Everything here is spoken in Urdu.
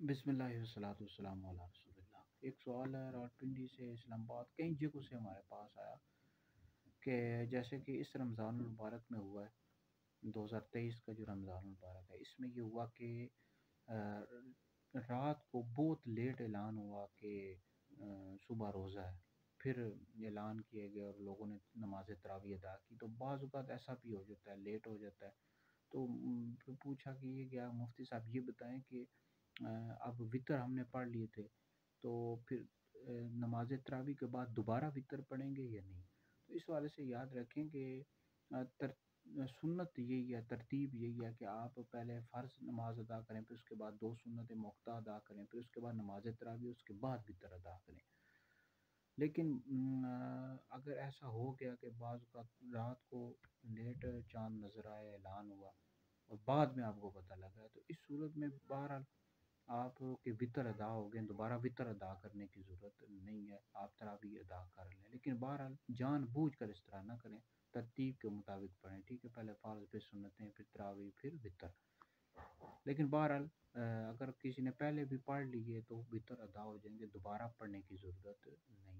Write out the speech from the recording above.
بسم اللہ والصلاۃ والسلام علی رسول اللہ۔ ایک سوال ہے راولپنڈی سے اسلام آباد کئی جگہوں سے ہمارے پاس آیا کہ جیسے کہ اس رمضان المبارک میں ہوا ہے 2023 کا جو رمضان المبارک ہے، اس میں یہ ہوا کہ آ، رات کو بہت لیٹ اعلان ہوا کہ صبح روزہ ہے، پھر اعلان کیے گئے اور لوگوں نے نماز تراویح ادا کی، تو بعض اوقات ایسا بھی ہو جاتا ہے، لیٹ ہو جاتا ہے۔ تو پھر پوچھا کہ یہ کیا مفتی صاحب یہ بتائیں کہ اب وطر ہم نے پڑھ لیے تھے، تو پھر نماز تراویح کے بعد دوبارہ وطر پڑھیں گے یا نہیں؟ تو اس والے سے یاد رکھیں کہ سنت یہی ہے، ترتیب یہی ہے کہ آپ پہلے فرض نماز ادا کریں، پھر اس کے بعد دو سنت موقع ادا کریں، پھر اس کے بعد نماز تراویح، اس کے بعد وطر ادا کریں۔ لیکن اگر ایسا ہو گیا کہ بعض اوقات رات کو لیٹ چاند نظر آئے، اعلان ہوا اور بعد میں آپ کو پتہ لگا، تو اس صورت میں بہرحال آپ کے وطر ادا ہو گئے، دوبارہ وطر ادا کرنے کی ضرورت نہیں ہے، آپ تراویح ادا کر لیں، لیکن بہرحال جان بوجھ کر اس طرح نہ کریں، ترتیب کے مطابق پڑھیں، ٹھیک ہے، پہلے فرض، پھر سنتیں، پھر تراویح، پھر وطر۔ لیکن بہرحال اگر کسی نے پہلے بھی پڑھ لیے تو وطر ادا ہو جائیں گے، دوبارہ پڑھنے کی ضرورت نہیں